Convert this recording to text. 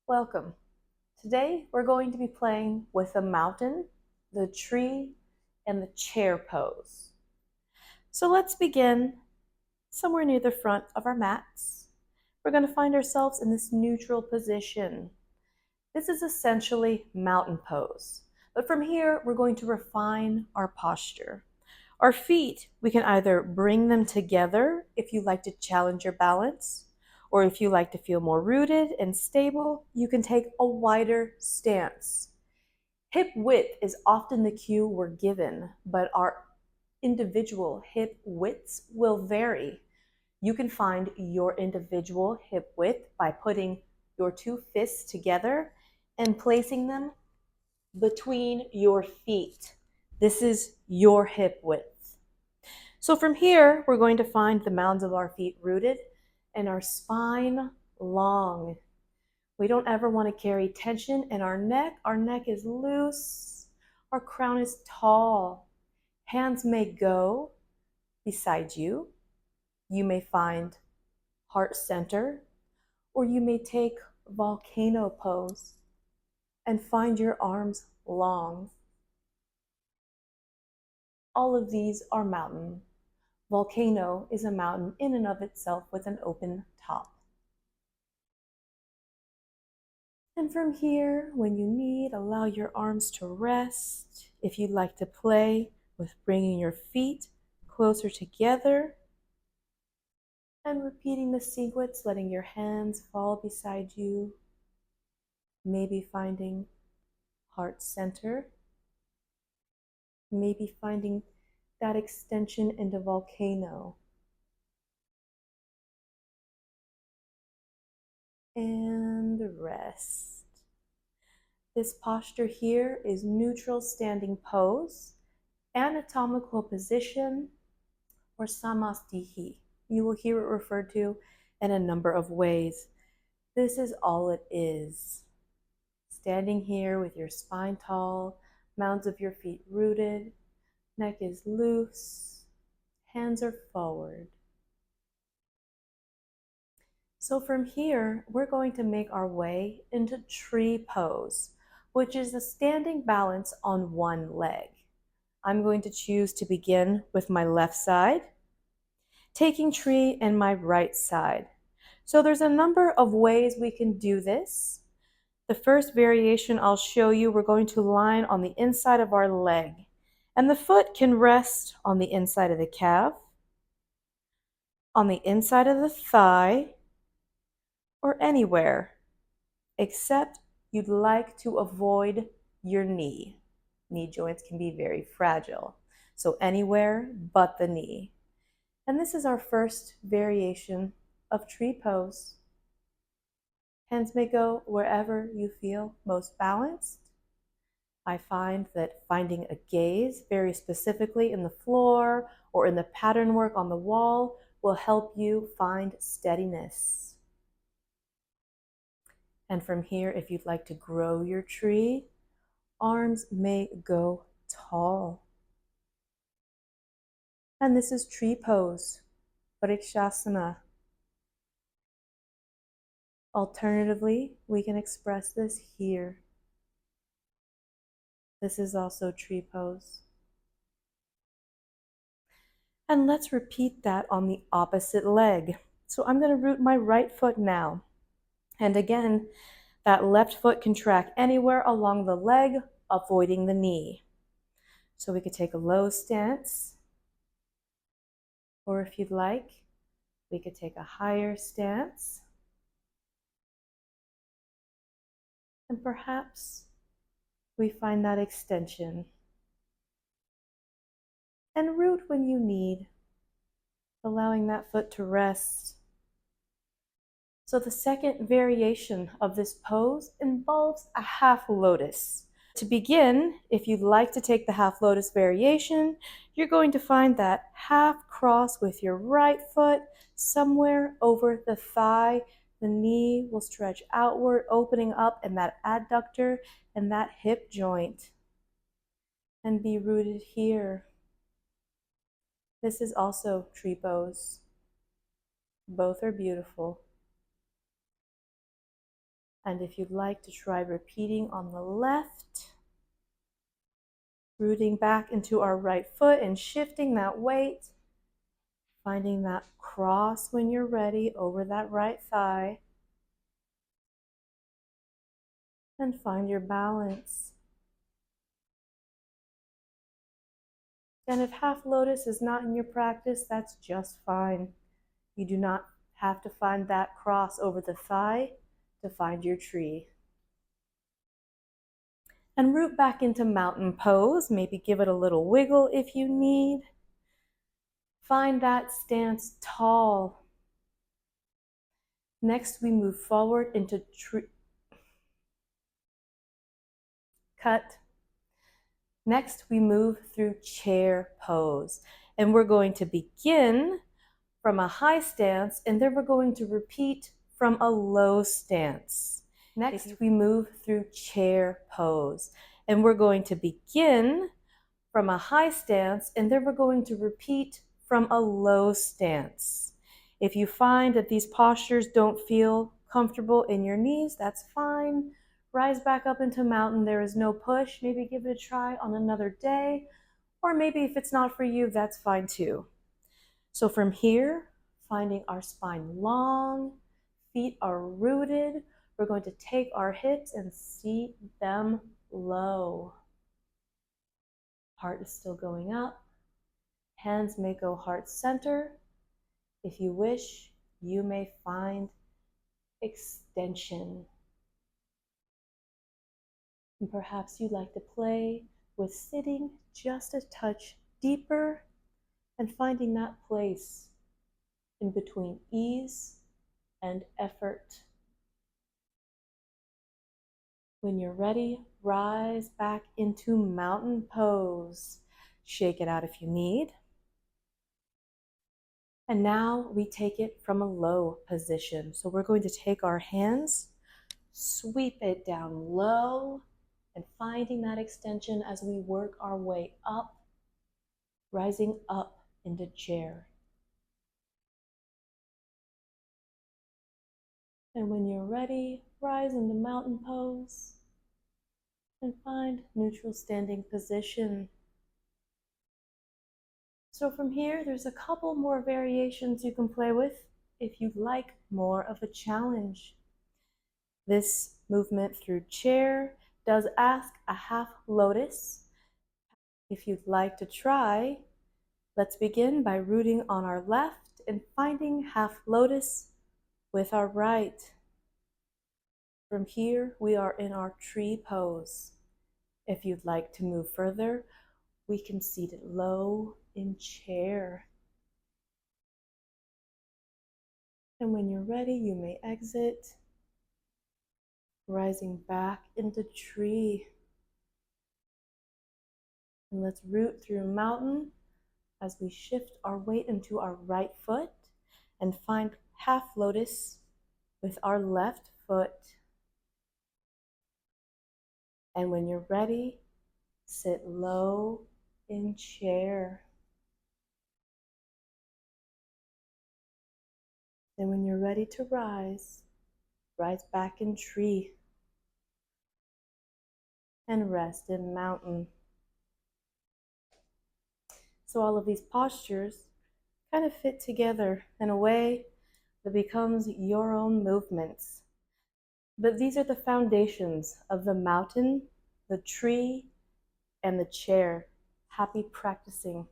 Welcome. Today we're going to be playing with the mountain, the tree, and the chair pose. So let's begin somewhere near the front of our mats. We're going to find ourselves in this neutral position. This is essentially mountain pose. But from here, we're going to refine our posture. Our feet, we can either bring them together if you like to challenge your balance, or if you like to feel more rooted and stable, you can take a wider stance. Hip width is often the cue we're given, but our individual hip widths will vary. You can find your individual hip width by putting your two fists together and placing them between your feet. This is your hip width. So from here, we're going to find the mounds of our feet rooted and our spine long. We don't ever want to carry tension in our neck. Our neck is loose. Our crown is tall. Hands may go beside you. You may find heart center, or you may take volcano pose and find your arms long. All of these are mountain. Volcano is a mountain in and of itself with an open top. And from here, when you need, allow your arms to rest. If you'd like to play with bringing your feet closer together and repeating the sequence, letting your hands fall beside you, maybe finding heart center, maybe finding that extension into volcano. And rest. This posture here is neutral standing pose, anatomical position, or samastihi. You will hear it referred to in a number of ways. This is all it is. Standing here with your spine tall, mounds of your feet rooted, neck is loose, hands are forward. So from here, we're going to make our way into tree pose, which is a standing balance on one leg. I'm going to choose to begin with my left side, taking tree in my right side. So there's a number of ways we can do this. The first variation I'll show you, we're going to line on the inside of our leg, and the foot can rest on the inside of the calf, on the inside of the thigh, or anywhere, except you'd like to avoid your knee. Knee joints can be very fragile, so anywhere but the knee. And this is our first variation of tree pose. Hands may go wherever you feel most balanced. I find that finding a gaze very specifically in the floor or in the pattern work on the wall will help you find steadiness. And from here, if you'd like to grow your tree, arms may go tall. And this is tree pose, Vrikshasana. Alternatively, we can express this here. This is also tree pose. And let's repeat that on the opposite leg. So I'm going to root my right foot now. And again, that left foot can track anywhere along the leg, avoiding the knee. So we could take a low stance, or if you'd like, we could take a higher stance. And perhaps we find that extension. And root when you need, allowing that foot to rest. So the second variation of this pose involves a half lotus. To begin, if you'd like to take the half lotus variation, you're going to find that half cross with your right foot somewhere over the thigh. The knee will stretch outward, opening up in that adductor and that hip joint. And be rooted here. This is also tree pose. Both are beautiful. And if you'd like to try repeating on the left, rooting back into our right foot and shifting that weight, finding that cross when you're ready over that right thigh, and find your balance. And if half lotus is not in your practice, that's just fine. You do not have to find that cross over the thigh to find your tree. And root back into mountain pose. Maybe give it a little wiggle if you need. Find that stance tall. Next, we move forward into cut. Next, we move through chair pose. And we're going to begin from a high stance, and then we're going to repeat from a low stance. Next, we move through chair pose. And we're going to begin from a high stance, and then we're going to repeat from a low stance. If you find that these postures don't feel comfortable in your knees, that's fine. Rise back up into mountain. There is no push. Maybe give it a try on another day. Or maybe if it's not for you, that's fine too. So from here, finding our spine long, feet are rooted. We're going to take our hips and seat them low. Heart is still going up. Hands may go heart center. If you wish, you may find extension. And perhaps you'd like to play with sitting just a touch deeper and finding that place in between ease and effort. When you're ready, rise back into mountain pose. Shake it out if you need. And now we take it from a low position. So we're going to take our hands, sweep it down low, and finding that extension as we work our way up, rising up into chair. And when you're ready, rise into mountain pose and find neutral standing position. So from here, there's a couple more variations you can play with if you'd like more of a challenge. This movement through chair does ask a half lotus. If you'd like to try, let's begin by rooting on our left and finding half lotus with our right. From here, we are in our tree pose. If you'd like to move further, we can seat it low in chair. And when you're ready, you may exit, rising back into tree. And let's root through mountain as we shift our weight into our right foot and find half lotus with our left foot. And when you're ready, sit low in chair. And when you're ready to rise, rise back in tree and rest in mountain. So all of these postures kind of fit together in a way that becomes your own movements. But these are the foundations of the mountain, the tree, and the chair. Happy practicing.